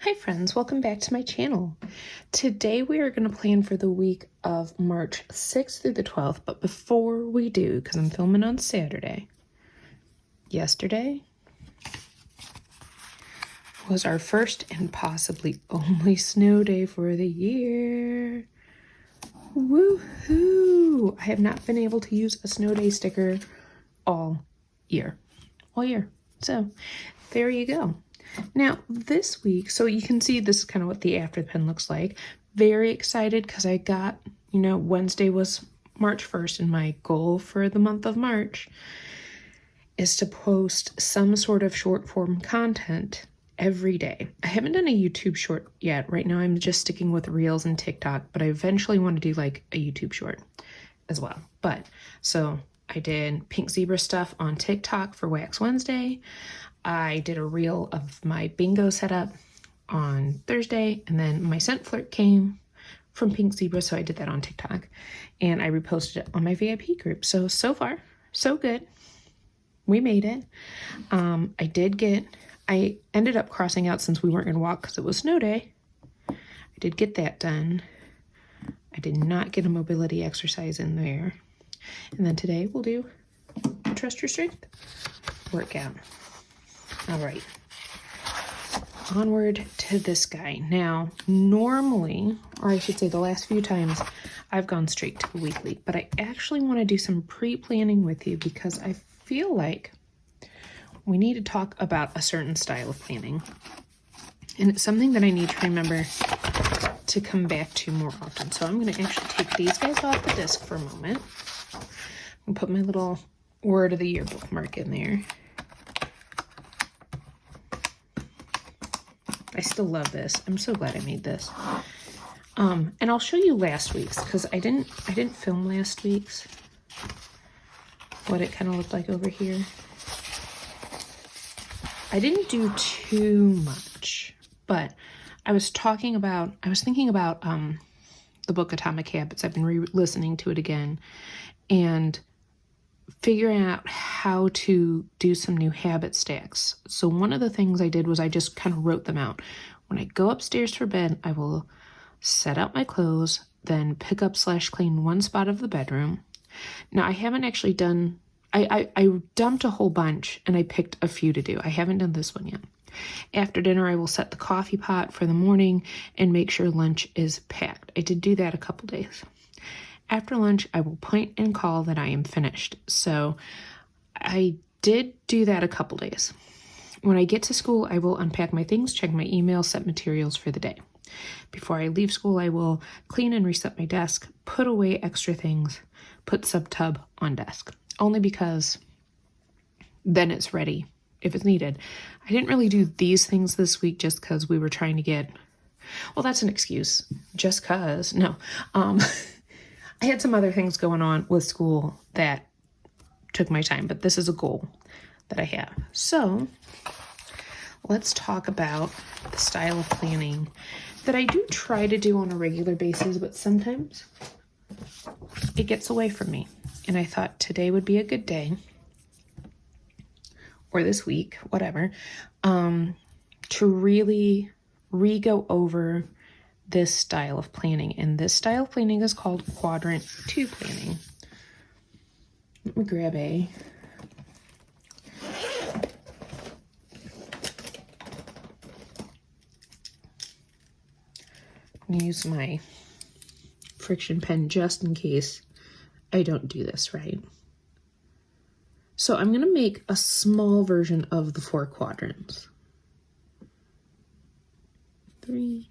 Hi friends, welcome back to my channel. Today we are going to plan for the week of March 6th through the 12th, but before we do, because I'm filming on Saturday, yesterday was our first and possibly only snow day for the year. Woohoo! I have not been able to use a snow day sticker all year. So there you go. Now this week, so you can see this is kind of what the after the pen looks like. Very excited because I got, Wednesday was March 1st, and my goal for the month of March is to post some sort of short form content every day. I haven't done a YouTube short yet. Right now I'm just sticking with Reels and TikTok, but I eventually want to do like a YouTube short as well. But so I did pink zebra stuff on TikTok for Wax Wednesday. I did a reel of my bingo setup on Thursday, and then my scent flirt came from Pink Zebra, so I did that on TikTok, and I reposted it on my VIP group. So far, so good. We made it. I ended up crossing out since we weren't going to walk because it was snow day. I did get that done. I did not get a mobility exercise in there. And then today we'll do Trust Your Strength workout. All right, onward to this guy. Now, normally, or I should say the last few times, I've gone straight to the weekly, but I actually want to do some pre-planning with you because I feel like we need to talk about a certain style of planning. And it's something that I need to remember to come back to more often. So I'm going to actually take these guys off the disc for a moment and put my little word of the year bookmark in there. I still love this. I'm so glad I made this. And I'll show you last week's because I didn't film last week's. What it kind of looked like over here. I didn't do too much, but I was thinking about the book Atomic Habits. I've been re-listening to it again and figuring out how to do some new habit stacks. So one of the things I did was I just kind of wrote them out. When I go upstairs for bed, I will set out my clothes, then pick up / clean one spot of the bedroom. Now I haven't actually done, I dumped a whole bunch and I picked a few to do. I haven't done this one yet. After dinner, I will set the coffee pot for the morning and make sure lunch is packed. I did do that a couple days. After lunch, I will point and call that I am finished. So I did do that a couple days. When I get to school, I will unpack my things, check my email, set materials for the day. Before I leave school, I will clean and reset my desk, put away extra things, put sub-tub on desk. Only because then it's ready if it's needed. I didn't really do these things this week just because we were trying to get, well, that's an excuse. Just because, no. I had some other things going on with school that took my time, but this is a goal that I have. So let's talk about the style of planning that I do try to do on a regular basis, but sometimes it gets away from me. And I thought today would be a good day, or this week, whatever, to really re-go over this style of planning. And this style of planning is called Quadrant 2 planning. Let me grab I'm gonna use my friction pen just in case I don't do this right. So I'm gonna make a small version of the 4 quadrants. 3,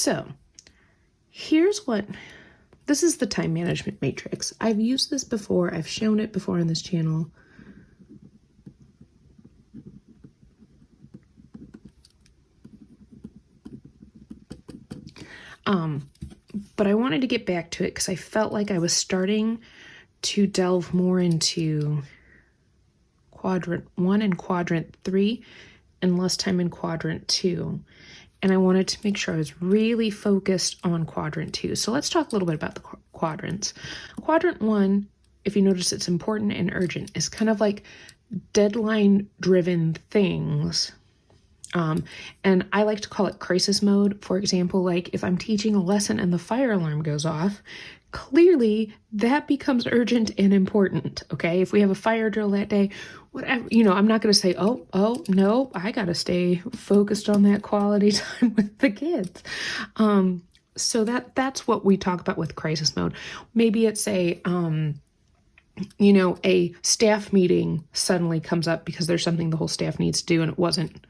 So this is the time management matrix. I've used this before. I've shown it before on this channel. But I wanted to get back to it because I felt like I was starting to delve more into quadrant 1 and quadrant 3 and less time in quadrant 2. And I wanted to make sure I was really focused on quadrant 2. So let's talk a little bit about the quadrants. Quadrant 1, if you notice it's important and urgent, is kind of like deadline-driven things. And I like to call it crisis mode. For example, like if I'm teaching a lesson and the fire alarm goes off, clearly that becomes urgent and important, okay? If we have a fire drill that day, whatever, I'm not going to say, oh, no, I got to stay focused on that quality time with the kids. So that's what we talk about with crisis mode. Maybe it's a staff meeting suddenly comes up because there's something the whole staff needs to do and it wasn't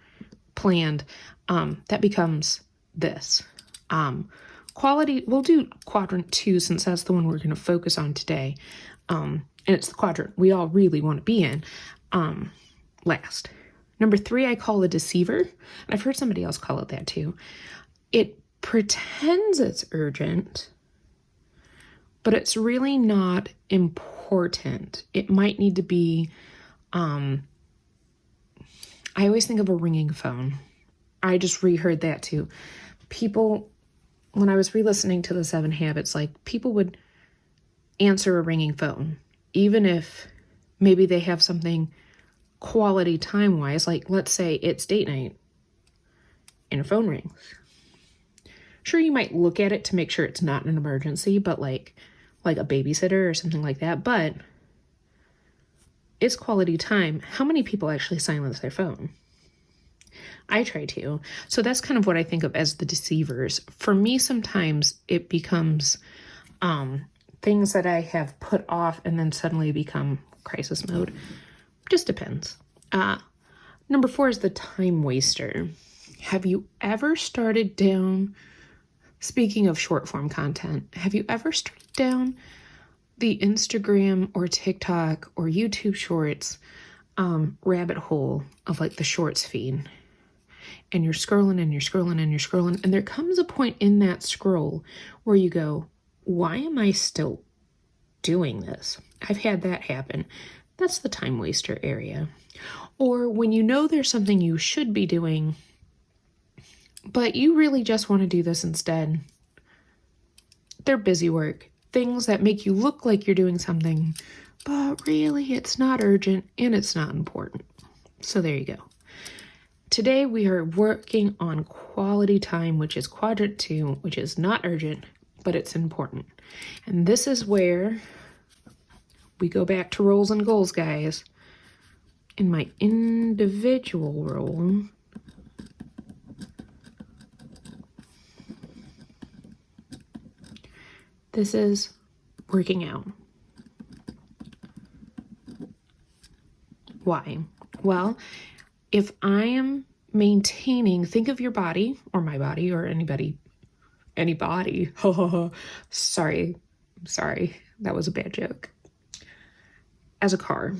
planned. That becomes this. Quality, we'll do quadrant 2 since that's the one we're going to focus on today. And it's the quadrant we all really want to be in last. Number 3, I call a deceiver. And I've heard somebody else call it that too. It pretends it's urgent, but it's really not important. It might need to be, I always think of a ringing phone. I just reheard that too. People, when I was re-listening to the 7 Habits, like people would answer a ringing phone, even if maybe they have something quality time-wise, like let's say it's date night and a phone rings. Sure, you might look at it to make sure it's not an emergency, but like a babysitter or something like that, but it's quality time. How many people actually silence their phone? I try to. So that's kind of what I think of as the deceivers. For me, sometimes it becomes things that I have put off and then suddenly become crisis mode. Just depends. Number 4 is the time waster. Have you ever started down, speaking of short form content, have you ever started down the Instagram or TikTok or YouTube shorts rabbit hole of like the shorts feed? And you're scrolling and you're scrolling and you're scrolling. And there comes a point in that scroll where you go, why am I still doing this? I've had that happen. That's the time waster area. Or when you know there's something you should be doing, but you really just want to do this instead. They're busy work. Things that make you look like you're doing something, but really it's not urgent and it's not important. So there you go. Today we are working on quality time, which is quadrant 2, which is not urgent, but it's important. And this is where we go back to roles and goals, guys. In my individual role, this is working out. Why? Well, if I am maintaining, think of your body or my body or anybody. Sorry, that was a bad joke. As a car,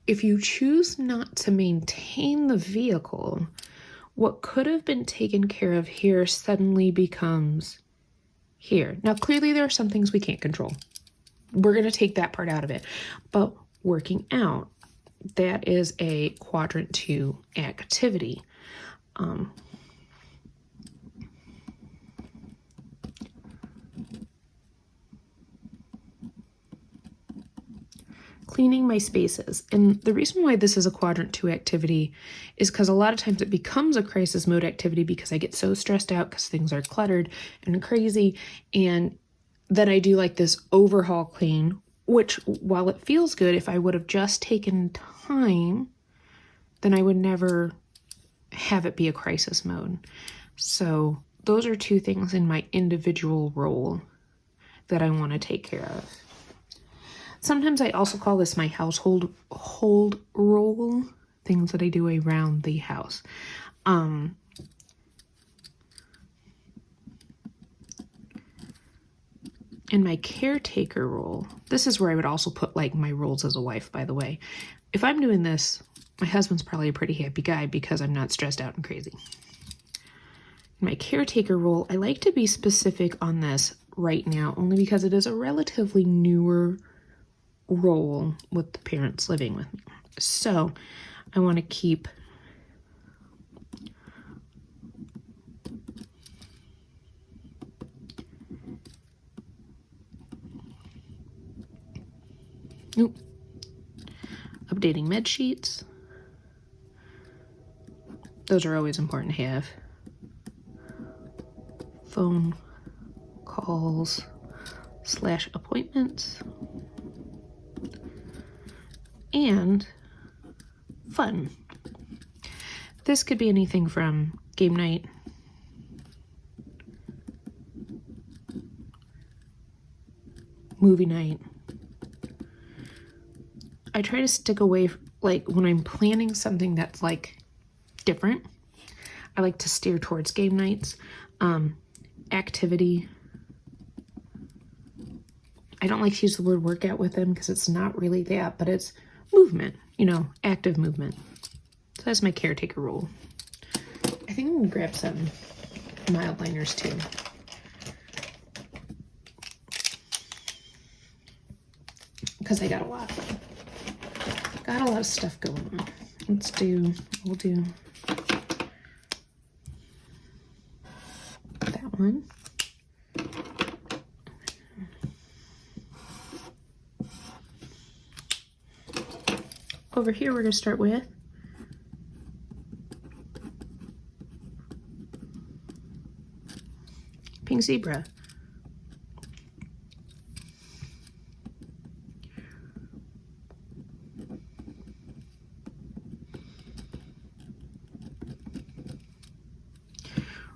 if you choose not to maintain the vehicle, what could have been taken care of here suddenly becomes here. Now, clearly there are some things we can't control. We're going to take that part out of it. But working out, that is a quadrant 2 activity. Cleaning my spaces. And the reason why this is a quadrant 2 activity is because a lot of times it becomes a crisis mode activity because I get so stressed out because things are cluttered and crazy. And then I do like this overhaul clean, which while it feels good, if I would have just taken time, then I would never have it be a crisis mode. So those are 2 things in my individual role that I want to take care of. Sometimes I also call this my household role, things that I do around the house. in my caretaker role, this is where I would also put like my roles as a wife, by the way. If I'm doing this, my husband's probably a pretty happy guy because I'm not stressed out and crazy. In my caretaker role, I like to be specific on this right now, only because it is a relatively newer role with the parents living with me. So I want to keep updating med sheets. Those are always important to have. Phone calls / appointments. And fun. This could be anything from game night, movie night. I try to stick away, like when I'm planning something that's like different, I like to steer towards game nights. Activity. I don't like to use the word workout with them because it's not really that, but it's movement, you know, active movement. So that's my caretaker role. I think I'm gonna grab some mild liners too. Because I got a lot of stuff going on. We'll do that one. Over here, we're going to start with Pink Zebra.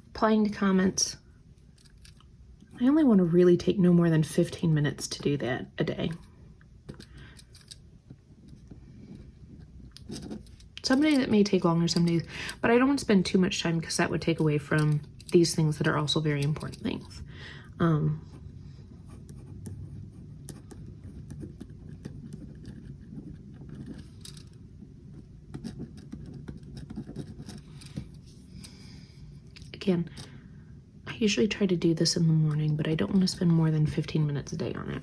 Replying to comments. I only want to really take no more than 15 minutes to do that a day. Some days it may take longer, some days, but I don't want to spend too much time because that would take away from these things that are also very important things. Again, I usually try to do this in the morning, but I don't want to spend more than 15 minutes a day on it.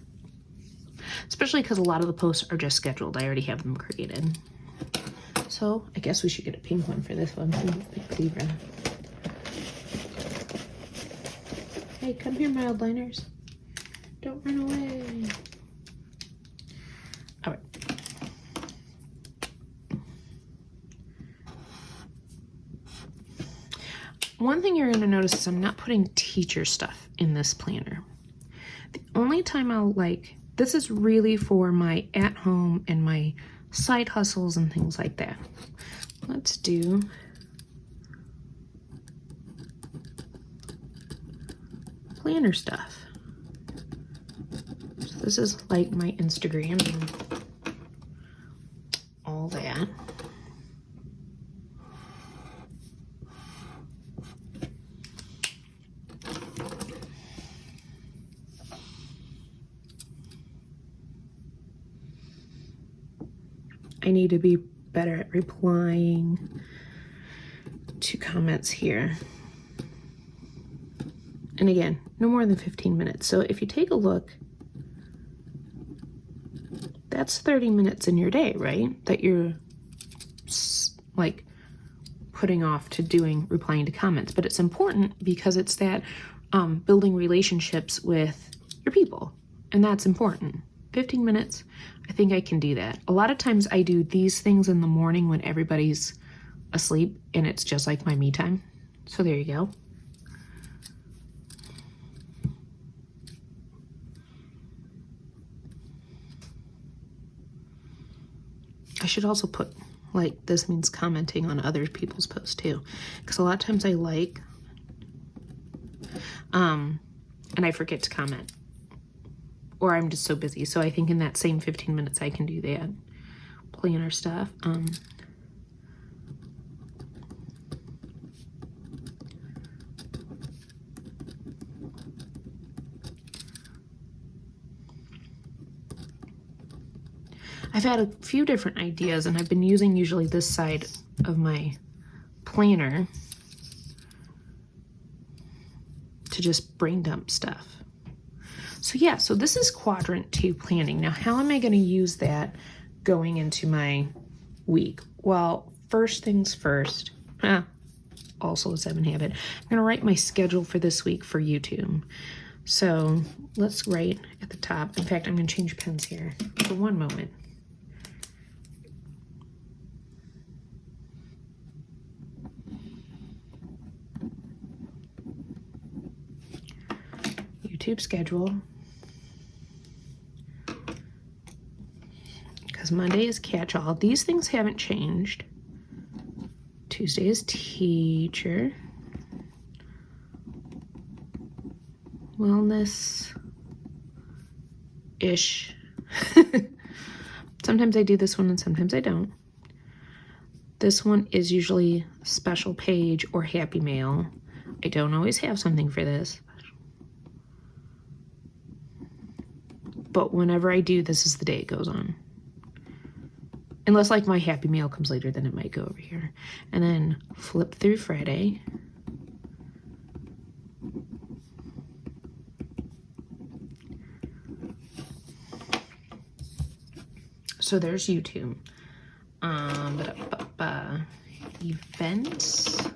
Especially because a lot of the posts are just scheduled. I already have them created. So I guess we should get a pink one for this one. Pink zebra. Hey, come here, mild liners. Don't run away. All right. One thing you're going to notice is I'm not putting teacher stuff in this planner. The only time I'll this is really for my at home and my side hustles and things like that. Let's do planner stuff. So this is like my Instagram and all that. I need to be better at replying to comments here. And again, no more than 15 minutes. So if you take a look, that's 30 minutes in your day, right? That you're like putting off to replying to comments. But it's important because it's that building relationships with your people. And that's important. 15 minutes, I think I can do that. A lot of times I do these things in the morning when everybody's asleep and it's just like my me time. So there you go. I should also put this means commenting on other people's posts too. Because a lot of times I and I forget to comment. Or I'm just so busy. So I think in that same 15 minutes I can do that. Planner stuff. I've had a few different ideas, and I've been using usually this side of my planner to just brain dump stuff. So yeah, so this is quadrant 2 planning. Now, how am I going to use that going into my week? Well, first things first, also a 7 habit, I'm going to write my schedule for this week for YouTube. So let's write at the top. In fact, I'm going to change pens here for one moment. YouTube schedule. Because Monday is catch-all. These things haven't changed. Tuesday is teacher. Wellness-ish. Sometimes I do this one and sometimes I don't. This one is usually special page or happy mail. I don't always have something for this. But whenever I do, this is the day it goes on. Unless like my happy mail comes later, then it might go over here. And then flip through Friday. So there's YouTube. Events.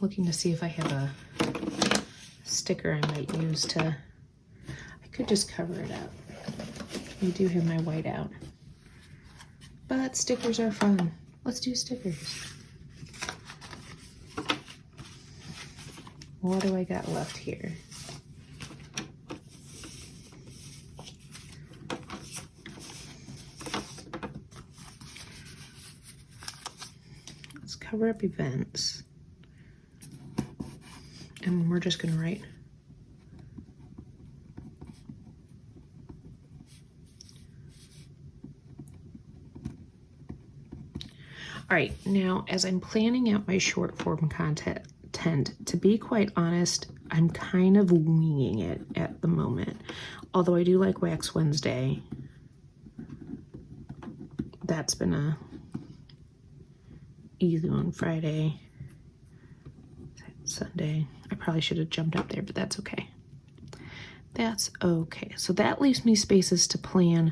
Looking to see if I have a sticker I might use to, I could just cover it up. I do have my white out. But stickers are fun. Let's do stickers. What do I got left here? Let's cover up events. And we're just going to write all right, now as I'm planning out my short form content, to be quite honest, I'm kind of winging it at the moment. Although I do like Wax Wednesday. That's been a easy one. Friday, Sunday. I probably should have jumped up there, but that's okay. That's okay. So that leaves me spaces to plan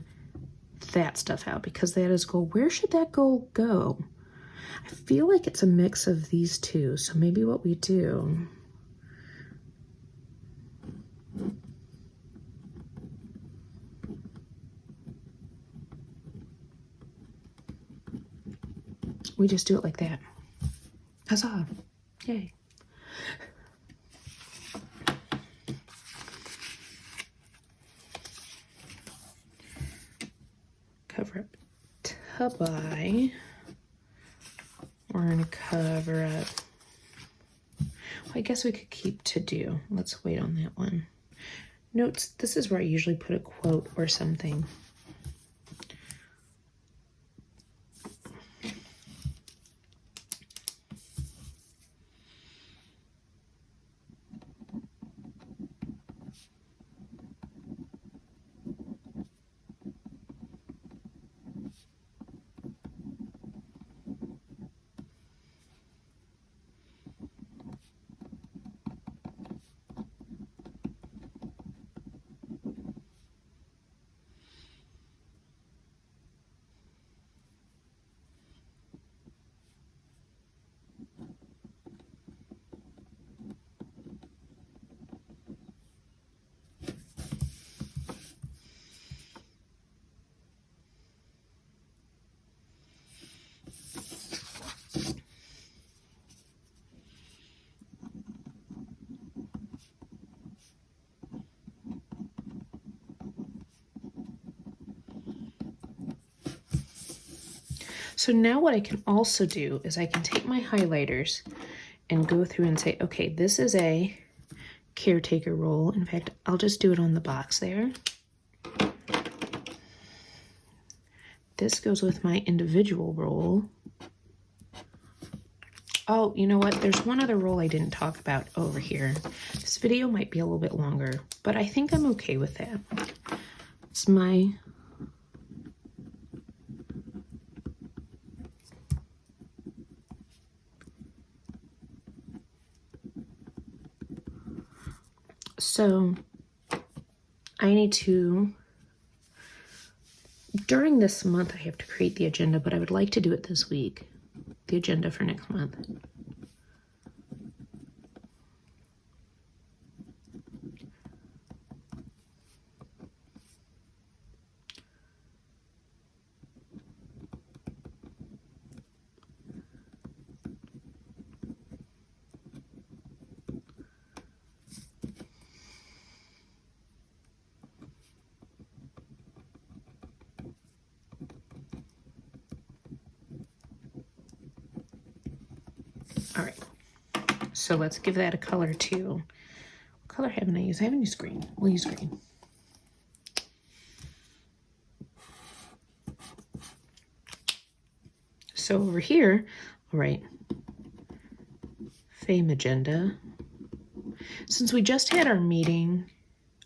that stuff out, because that is goal. Where should that goal go? I feel like it's a mix of these two. So maybe what we do, we just do it like that. Huzzah. Yay. Cover up to buy. We're going to cover up. Well, I guess we could keep to do. Let's wait on that one. Notes. This is where I usually put a quote or something. So now what I can also do is I can take my highlighters and go through and say, okay, this is a caretaker role. In fact, I'll just do it on the box there. This goes with my individual role. Oh, you know what? There's one other role I didn't talk about over here. This video might be a little bit longer, but I think I'm okay with that. It's my So I need to, during this month, I have to create the agenda, but I would like to do it this week, the agenda for next month. All right, so let's give that a color too. What color haven't I used? I haven't used green. We'll use green. So over here, all right, fame agenda. Since we just had our meeting,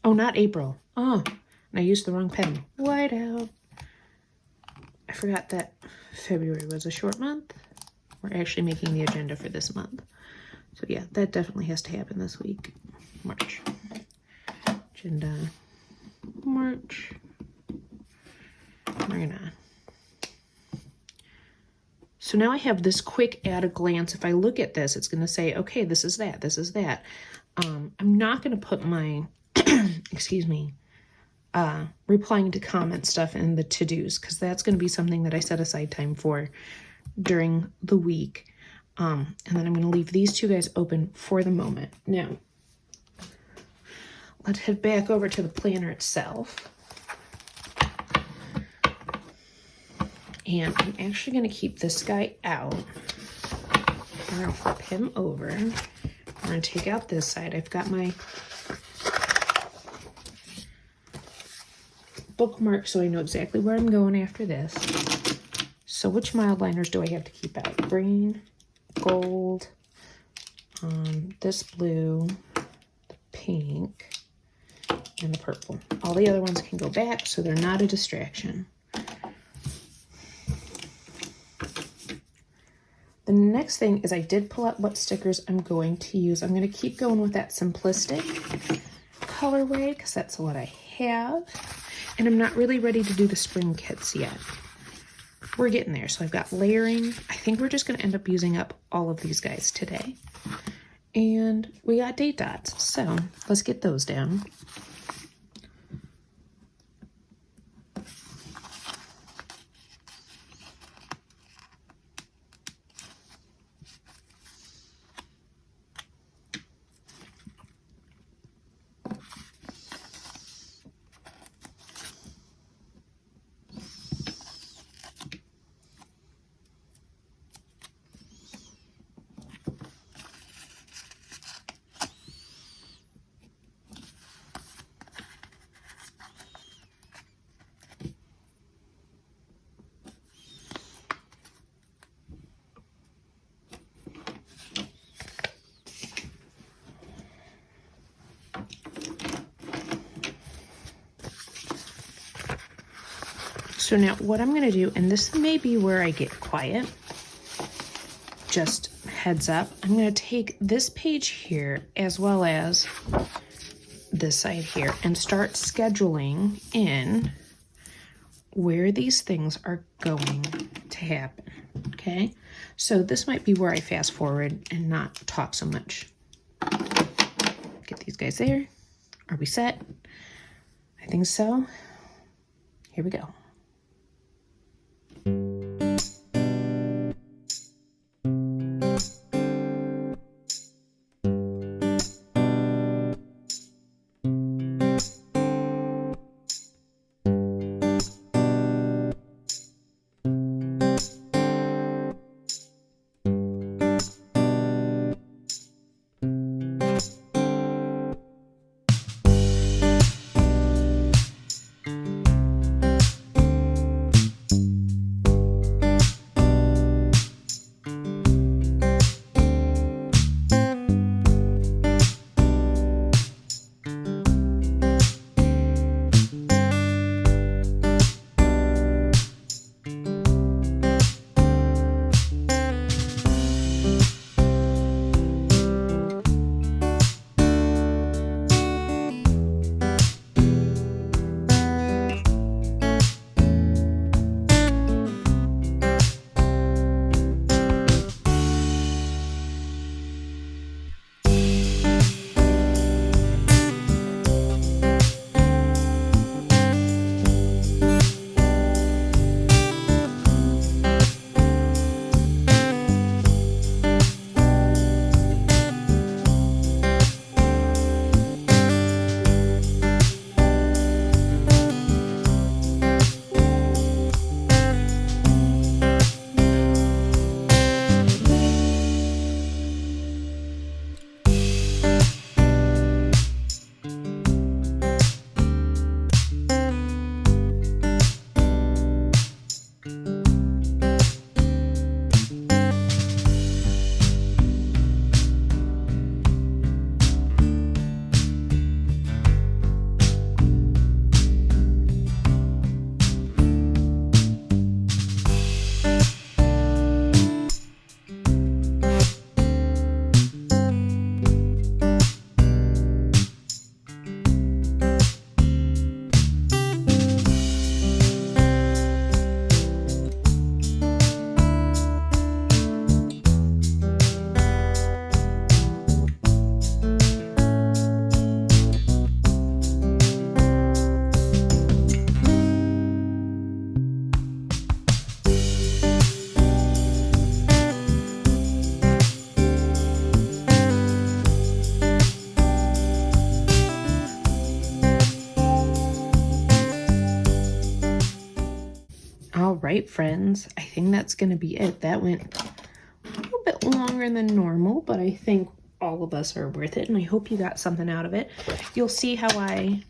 oh, not April. Oh, and I used the wrong pen. Whiteout. I forgot that February was a short month. We're actually making the agenda for this month. So yeah, that definitely has to happen this week. March. Agenda. March. We're gonna. So now I have this quick at a glance. If I look at this, it's gonna say, okay, this is that, this is that. I'm not gonna put my, excuse me, replying to comment stuff in the to-dos, because that's going to be something that I set aside time for during the week. And then I'm going to leave these two guys open for the moment. Now, let's head back over to the planner itself. And I'm actually going to keep this guy out. I'm going to flip him over. I'm going to take out this side. I've got my bookmark so I know exactly where I'm going after this. So which mild liners do I have to keep out? Green, gold, this blue, the pink, and the purple. All the other ones can go back so they're not a distraction. The next thing is I did pull out what stickers I'm going to use. I'm going to keep going with that simplistic colorway because that's what I have. And I'm not really ready to do the spring kits yet. We're getting there. So I've got layering. I think we're just going to end up using up all of these guys today. And we got date dots. So let's get those down. So now what I'm going to do, and this may be where I get quiet, just heads up, I'm going to take this page here as well as this side here and start scheduling in where these things are going to happen. Okay, so this might be where I fast forward and not talk so much. Get these guys there. Are we set? I think so. Here we go. right, friends, I think that's going to be it. That went a little bit longer than normal, but I think all of us are worth it, and I hope you got something out of it. You'll see how I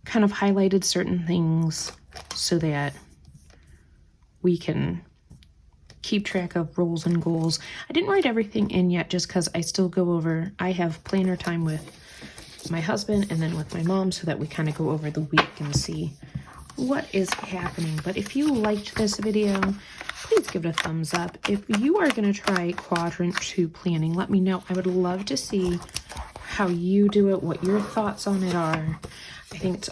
kind of highlighted certain things so that we can keep track of roles and goals. I didn't write everything in yet just because I still go over, I have planner time with my husband and then with my mom so that we kind of go over the week and see what is happening. But if you liked this video, please give it a thumbs up. If you are going to try quadrant 2 planning, let me know. I would love to see how you do it, what your thoughts on it are. I think it's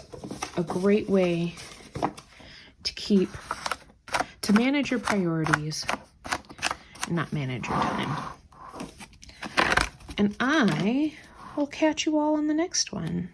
a great way to manage your priorities and not manage your time. And I will catch you all on the next one.